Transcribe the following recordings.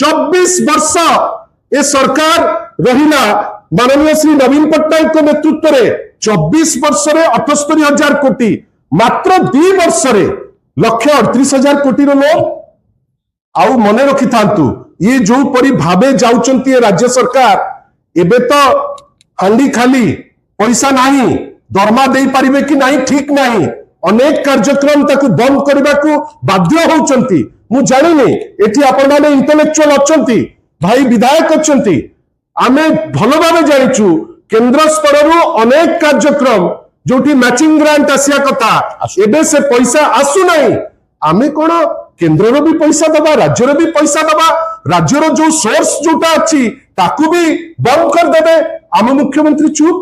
24 वर्ष ए सरकार रहिला माननीय श्री नवीन पट्टनायक नेतृत्व में 24 वर्ष 78,000 कोटी मात्र 2 वर्ष 1,38,000 कोटी लोन आउ मने रखि थांतु ये जो परी भाबे जाउचंती राज्य सरकार एबे तो हांडी खाली पैसा नहीं दरमा दे पारिबे कि नहीं ठीक नहीं अनेक कार्यक्रम ताकू बंद करने को बाध्य होउचंती मु जानिनी एठी आपण माने इंटेलेक्चुअल अछंती भाई विधायक अछंती आमे भलो भाबे जानिचु केंद्र स्तर रु अनेक कार्यक्रम जोटी मैचिंग ग्रांट आसिया कथा एबे से पैसा आसु नहीं आमे कोन केंद्र रो भी पैसा दबा राज्य रो भी पैसा दबा राज्य रो जो सोर्स जोटा अछि ताकू भी बंद कर देबे आम मुख्यमंत्री चुप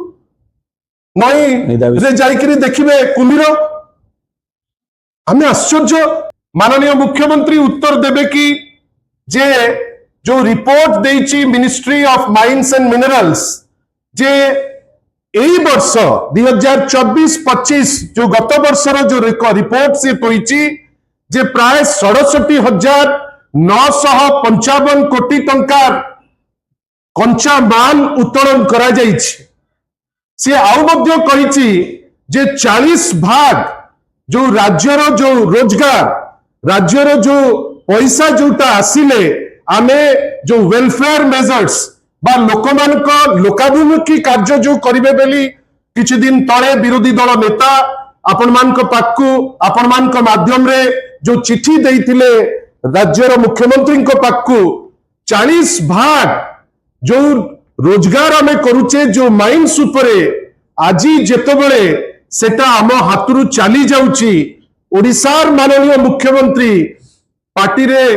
नहीं रे जाइकरी देखिबे कुंभीर हमें आश्चर्य माननीय मुख्यमंत्री उत्तर देबे कि जे जो रिपोर्ट देची ministry of mines and minerals जे एई वर्ष 2024-25 जो गत वर्षर जो रिपोर्ट से तोइची जे प्राय 67,955 कोटी टंकार कंचा माल उत्तोलन करा जाइछि से आउ मध्य कहिछि जे 40 भाग जो राज्यर जो रोजगार राज्यर जो पैसा जोटा आसिले आमे जो वेलफेयर मेजर्स बा लोकाभिमुखी कार्य जो करिवे बेली किछि दिन तळे विरोधी दल नेता आपण मानक पाखु आपण मानक माध्यम रे जो चिठी देइतिले राज्यर मुख्यमंत्री को पाखु 40 भाग जो रोजगार आमे करूचे जो माइंस उपरे आजी जेतबेले सेटा आम हाथरू चली जाउची ओडिशार माननीय मुख्यमंत्री पार्टी रे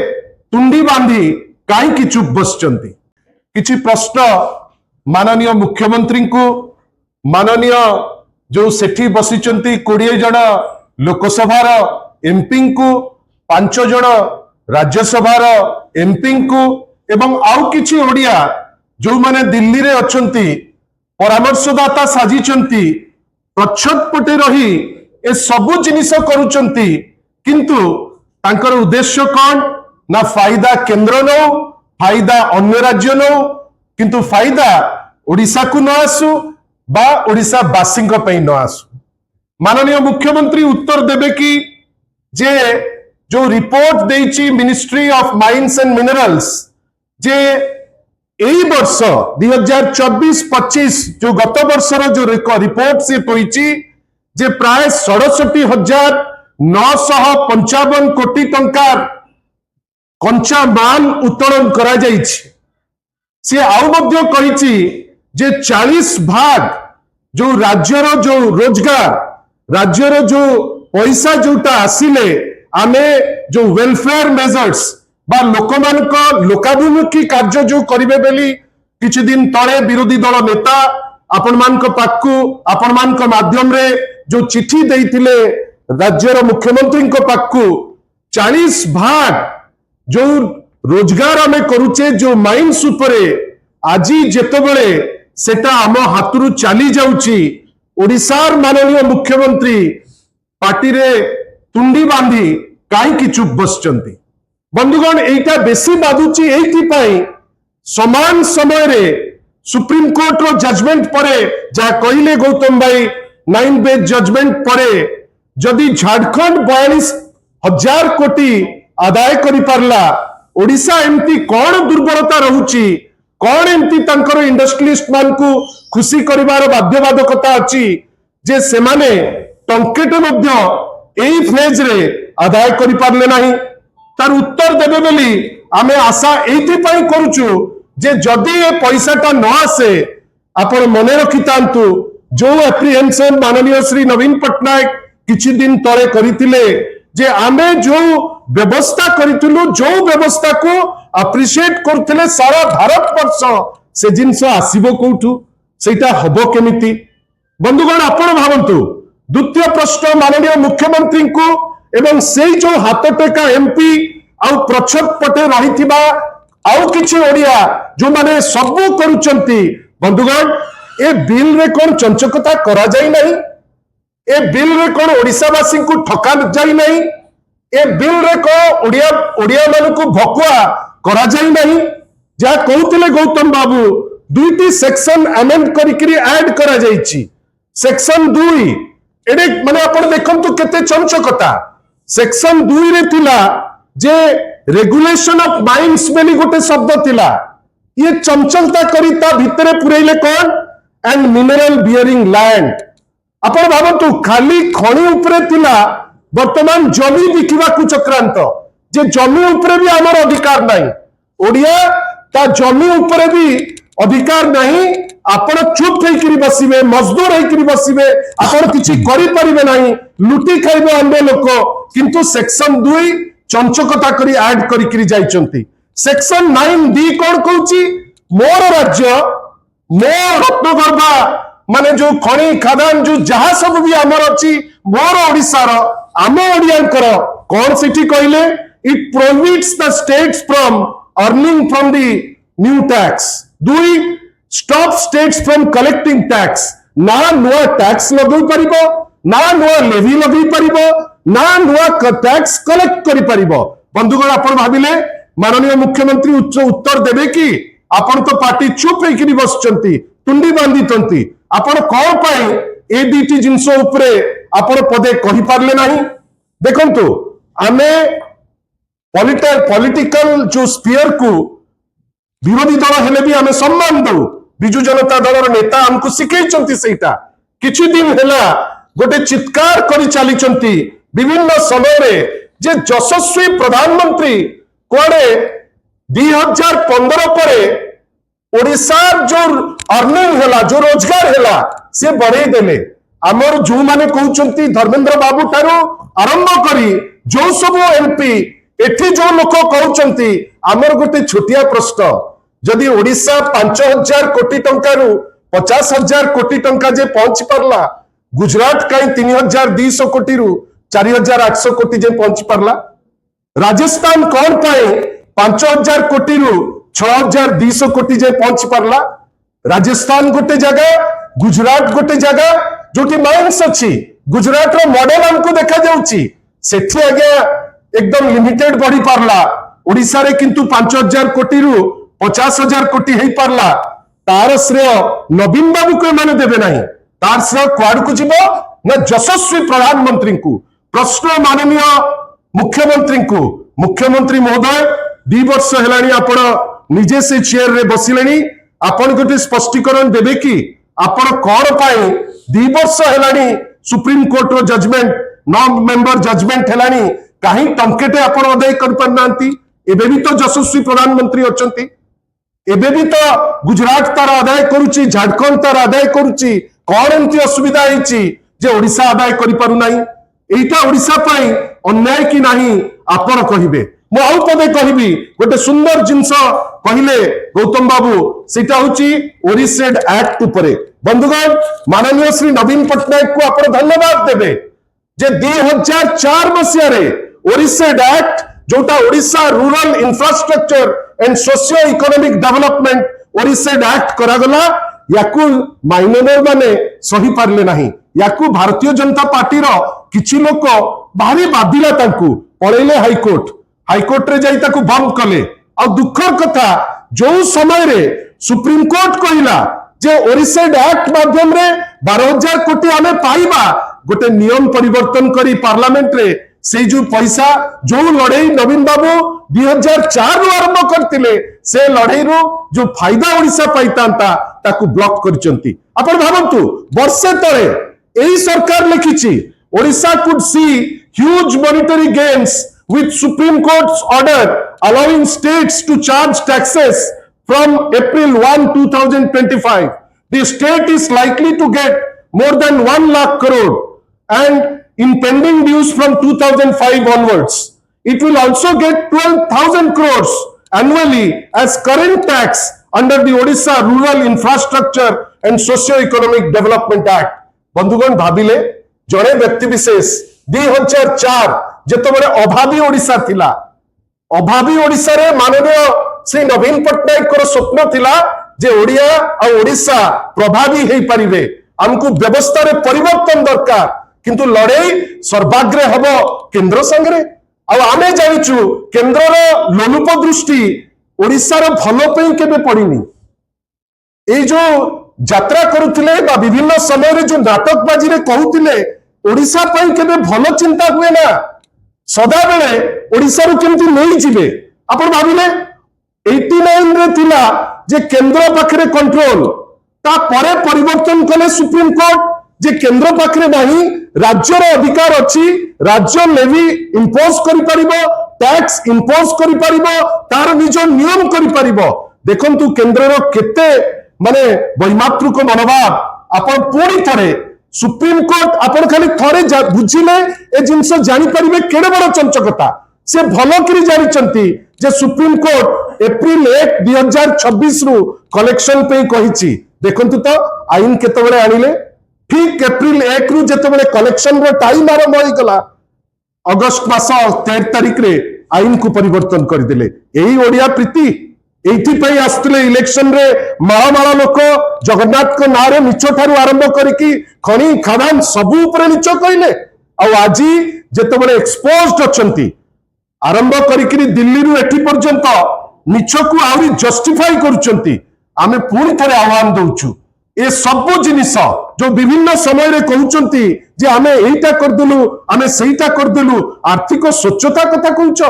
तुंडी बांधी कहीं चुप बसचंती किछि प्रश्न माननीय मुख्यमंत्री को माननीय जो सेठी बसिचंती 20 जन लोकसभार एमपी को 5 जन राज्यसभार एमपी को एवं आउ किछि ओडिया जो माने दिल्ली रे अछंती परामर्शदाता साजिचंती प्रच्छदपटे रही ए सबु जिनिस करूचंती किंतु तांकर उद्देश्य कौन ना फायदा केंद्र नो फायदा अन्य राज्य नो किंतु फायदा ओडिशा को न आसु बा ओडिशा वासी न आसु माननीय मुख्यमंत्री उत्तर देबे कि जे जो रिपोर्ट देची ministry of mines and minerals जे एई वर्ष 2024-25 जो गत वर्षर जो रिपोर्ट से तोइची जे प्राय 67,955 कोटी टंकार कंचा माल उत्तोलन करा जाइछि से आउ मध्य कहिछि जे 40 भाग जो राज्यर जो रोजगार राज्यर जो पैसा जोटा आसिले आमे जो वेलफेयर मेजर्स बा लोकाभिमुखी कार्य जो करिवे बेली किछि दिन तळे विरोधी दल नेता आपण मानक पाखु आपण मानक माध्यम रे जो चिठी देइतिले राज्यर मुख्यमंत्री को पाखु 40 भाग जो रोजगार आमे करूचे जो माइंस उपरे आजी जेतबेले सेटा आम हाथरू चली जाउची ओडिशार माननीय मुख्यमंत्री पार्टी रे तुंडी बांधी कहीं चुप बसचंती बंधुगण एटा बेसी बाधुची एथि पई समान समय रे सुप्रीम कोर्ट रो जजमेंट परे जा कहिले गौतम भाई 9 बेंच जजमेंट परे जदि झारखंड 42,000 कोटी आदाय करि पारला ओडिशा एमती कौन दुर्बलता रहुची कौन एमती तांकर इंडस्ट्रियलिस्ट मान को खुशी करिवार बाध्यबाधकता अछि जे सेमाने टंकेटे मध्य एई फेज रे आदाय करि पारले नाही तार उत्तर देबे बेली आमे आशा एथि पई करूचु जे जदि ए पैसाटा न आसे आपण मने रखितांतु जो एप्रिहेंशन माननीय श्री नवीन पट्टनायक किछि दिन तळे करितिले जे आमे जो व्यवस्था करितलु जो व्यवस्था को अप्रिशिएट करथिले सारा भारत वर्ष से जिंस आसीबो कोठु सेटा हबो केमिति बंधुगण आपण भावंतु द्वितीय प्रश्न माननीय मुख्यमंत्री को एवं से जो हाथ टेका एमपी आउ प्रच्छद पटे रही आउ किछि ओडिया जो माने सबु करूचंती बंधुगण ए बिल रे कोन चंचकता करा जाई नहीं ए बिल रे कोन ओडिशावासी को ठका जाई नहीं ए बिल रे को ओडिया मान को भकुआ करा जाई नहीं जा कहते गौतम बाबू दुईटी सेक्शन अमेंड करी ऐड करा जाइछि सेक्शन 2 एडे माने आपण देखंतु केते चंचकता सेक्शन 2 रे थिला जे रेगुलेशन ऑफ माइंस बेली गोटे शब्द थिला ये चंचलता करी ता भितरे पुरैले कोन एंड मिनरल बियरिंग लैंड आपण भाबंतु खाली खणी उपरे थिला वर्तमान जमी बिकिबा कु चक्रांत जे जमी उपरे भी हमर अधिकार नाही ओडिया ता जमी उपरे भी अधिकार नाही आपण चुप होइकरी बसिबे मजदूर होइकरी बसिबे आपण किछि करि परिबे नाही लुटी खाइबे अन्य लोक किंतु सेक्शन 2 चंचकता करी ऐड करी जाइचंती सेक्शन 9D कोन कहूची मोर राज्य मोर रत्नगर्भा माने जो खणी खादान जो जहा सब भी हमर अछि मोर ओडिसा रो आम ओडियांकर कोन सिटी कहले it prohibits the states from earning from the new tax 2 stop states from collecting tax ना नुआ टैक्स लगै परिबो ना नुआ लेवी लगै परिबो ना नुआ टैक्स कलेक्ट करि परिबो बंधुगण आपण भाबिले माननीय मुख्यमंत्री उच्च उत्तर देबे कि आपण तो पार्टी चुप होइकरी बसचंती तुंडी बांधितंती आपण कोन पाई ए दीटी जिंस उपरे आपण पदे कहि पारले नाही देखंतु आमे पॉलिटिकल जो स्फीयर को विरोधी दल हेले भी आमे सम्मान दउ बिजु जनता दलर नेता हमको सिखैचंती सेटा किछि दिन हेला गोटे चित्कार करि चालिचंती विभिन्न समय रे जे यशस्वी प्रधानमंत्री कोडे 2015 परे ओडिसा जो अर्निंग हेला जो रोजगार हेला से बढ़े देले हमर जो माने कहउचंती धर्मेंद्र बाबू ठारो आरंभ करी जो सब एमपी एठी जो लोक कहउचंती हमर गोटे छोटिया प्रश्न जदि ओडिसा 5000 कोटी टंका रु 50,000 कोटी टंका जे पहुंची परला गुजरात कई 3200 कोटी रु 4800 कोटी जे पहुंची परला राजस्थान कौन पाए 5000 कोटी रु 6200 कोटी जे पहुंची परला राजस्थान गोटे जगह गुजरात गोटे जगह जोटी माइंस अछि गुजरात रो मॉडल हमको देखा जाउची सेठी आगे एकदम लिमिटेड बढ़ी पारला ओडिसा रे किंतु 5000 कोटी रु 50,000 कोटी हेई पारला तार श्रेय नवीन बाबू को माने देबे नाही तार श्रेय क्वाड को जीवो ना यशस्वी प्रधानमंत्री को प्रश्न माननीय मुख्यमंत्री महोदय 2 वर्ष हेलानी आपण निजे से चेयर रे बसिलेनी आपण गोटे स्पष्टीकरण देबे कि आपण कोन पाई 2 वर्ष हेलानी सुप्रीम कोर्ट रो जजमेंट 9 मेंबर जजमेंट हेलानी काहे टंकेटे आपण अदय कर परनांती एबे भी तो यशस्वी प्रधानमंत्री अछंती एबे भी तो गुजरात तार अदाय करूची झारखंड तार अदाय करूची कोन एंती असुविधा हिची जे ओडिसा अदाय करि पारु नाही एटा ओडिसा पाई अन्याय कि नाही आपण कहिबे मो आउ पदे कहिबी गोटे सुंदर जिंस कहिले गौतम बाबू सेटा होची ओरिसेड एक्ट उपरे बंधुगण माननीय श्री नवीन पटनायक को आपण धन्यवाद देबे जे 2004 मसिया रे ओरिसेड एक्ट जोटा Odisha rural infrastructure and socio economic development ओरिसेड एक्ट करागला याकू माइनर माने सही पारले नाही याकू भारतीय जनता पार्टी रो किछि लोक भारी बाधिला तांकू पळेले हाईकोर्ट रे जाई ताकू बंद कले आ दुखर कथा जो समय रे सुप्रीम कोर्ट कहिला जे ओरिसेड एक्ट माध्यम रे 12,000 कोटी आमे पाइबा गोटे नियम परिवर्तन करी पार्लियामेंट रे से जो पैसा जो लड़ाई नवीन बाबू 2004 रु आरंभ करथिले से लड़ाई रो जो फायदा ओडिसा पाइतांता ताकू ब्लॉक करचंती आपण भाबंतु वर्षे तळे एही सरकार लिखिछि Odisha could see huge monetary gains with Supreme Court's order allowing states to charge taxes from April 1, 2025. The state is likely to get more than 1 lakh crore and in pending dues from 2005 onwards. It will also get 12,000 crores annually as current tax under the Odisha Rural Infrastructure and Socio-Economic Development Act. बंधुगण भाबिले जड़े व्यक्ति विशेष 2004 जेतबेले अभावी ओडिसा थिला अभावी ओडिसा रे माननीय श्री नवीन पटनायक को स्वप्न थिला जे ओडिया आ ओडिसा प्रभावी हेई परिबे हमकु व्यवस्था रे परिवर्तन दरकार किंतु लड़ाई सर्वाग्रे हबो केंद्र संगरे आ आमे जानिचु केंद्र रो लोलुप दृष्टि ओडिशार भल पे केबे पड़िनी ए जो यात्रा करुले विभिन्न समय जो नाटकबाजी कहते ओडिशा केबे भल चिंता हुए ना सदा बेले ओडिशा केमती नहीं जीवे आपण भाविले 89 रे थिला जे केंद्र पाखरे कंट्रोल ता परे परिवर्तन कले सुप्रीम कोर्ट जे केंद्र पाखरे नहीं राज्यर अधिकार अच्छी राज्य लेवी इंपोज करि परिबो टैक्स इंपोज करि परिबो तार निज नियम करि परिबो देखंतु केंद्रर केते माने वैमातृक मनोभाव आपण पूरी थरे सुप्रीम कोर्ट आपण खाली थरे बुझिले ए जिंस जानि परिबे केडे बड़ चंचकता से भलो करी जानिचंती जे सुप्रीम कोर्ट एप्रिल 1 2026 रु कलेक्शन पे कहिछि देखंतु तो आईन केतबेले आनिले ठीक एप्रिल 1 रु जेतबेले कलेक्शन रो टाइम आरंभ होई गला अगस्त मास 13 तारिख रे आईन को परिवर्तन कर दिले एही ओडिया प्रीति एठी पई आस्तले इलेक्शन रे माळमाळ लोक जगन्नाथ को नारे निच ठारू आरंभ करिकी खणी खदान सबु ऊपर निच कइले आ आजी जेतबेले एक्सपोज्ड अछंती आरंभ करिकी दिल्ली रु एठी पर्यंत निच को आउरी जस्टिफाई करूचंती आमे पूरी थरे आह्वान दउछु ए सब जिनिस जो विभिन्न समय रे कहउचंती जे आमे एइटा कर देलु आमे सेइटा कर देलु आर्थिक स्वच्छता कथा कहउछ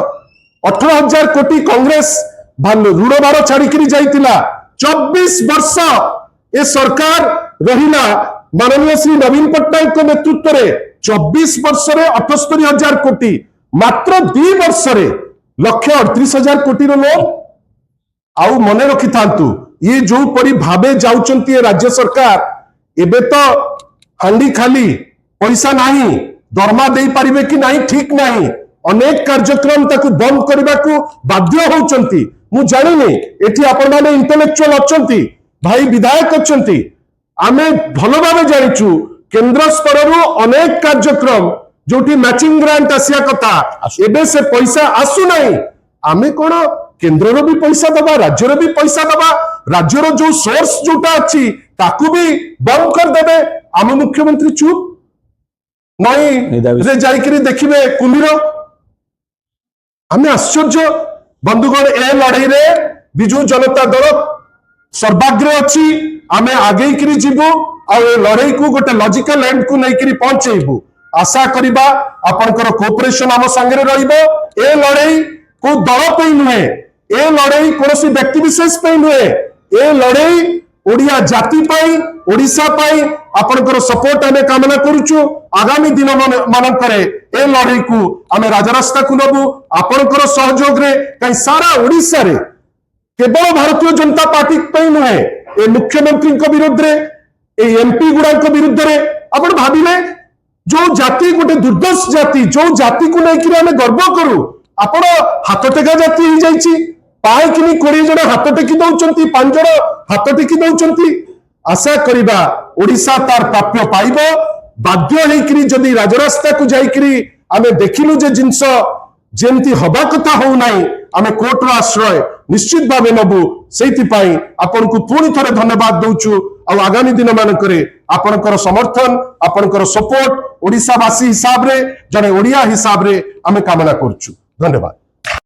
18,000 कोटी कांग्रेस ऋण भार छाड़ी जाइतिला 24 वर्ष ए सरकार रहिला माननीय श्री नवीन पट्टनायक को नेतृत्व में 24 वर्ष रे 78,000 कोटी मात्र 2 वर्ष रे 138,000 कोटी रो लोन आउ मने रखि थांतु ये जो परी भाबे जाउचंती राज्य सरकार एबे तो हांडी खाली पैसा नहीं दरमा दे पारिबे कि नहीं ठीक नहीं अनेक कार्यक्रम ताकू बंद करने को बाध्य होउचंती मु जानिनी एठी आपण माने इंटेलेक्चुअल अछंती भाई विधायक अछंती आमे भलो भाबे जानिचु केंद्र स्तर रु अनेक कार्यक्रम जोटी मैचिंग ग्रांट आसिया कथा एबे से पैसा आसु नहीं आमे कोन केंद्र रो भी पैसा दबा राज्य रो भी पैसा दबा राज्य रो जो सोर्स जोटा अछि ताकू भी बंद कर देबे आम मुख्यमंत्री चुप नहीं रे जाइकरी देखिबे कुंभीर आमे आश्चर्य बंधुगण ए लड़ाई रे बिजू जनता दल सर्वाग्रे अच्छी आमे आगे करी जीवु आ लड़ाई को गोटे लॉजिकल एंड को नहीं करी पहुंचेबु आशा करिबा आपनकर कोऑपरेशन आम संगे रहिबो ए लड़ाई को दल पे नुहे ए लड़ाई कोनोसी व्यक्ति विशेष पे नुहे ए लड़ाई ओडिया जाति पाई ओडिशा पाई आपनकर सपोर्ट आमे कामना करूछु आगामी दिन मानकरे ए लड़ाई को आमे राजरास्ता को नबु आपनकर सहयोग रे कई सारा ओडिशा रे केवल भारतीय जनता पार्टी पे नुहे ए मुख्यमंत्री को विरुद्ध रे ए एमपी गुडा को विरुद्ध रे आपण भाबिले जो जाति गोटे दुर्दश जाति जो जाति को लेकर आमे गर्व करू आपण हाथ टेका जाति ही जाइछि पाए किनी 20 जन हाथ टेकी दउचंती 5 जन हाथ टेकी दउचंती आशा करिबा ओडिशा तार प्राप्य पाइबो बाध्य हेकरी जदी राजरास्ता को जाइकरी आमे देखिलु जे जिंस जेमती हबा कथा हो नाही आमे कोर्ट रो आश्रय निश्चित भावे नबु सेति पाई आपन को पूरी थरे धन्यवाद दउछु आ आगामी दिन मानकरे आपनकर समर्थन आपनकर सपोर्ट ओडिशा वासी हिसाब रे जने ओडिया हिसाब रे आमे कामना करछु धन्यवाद।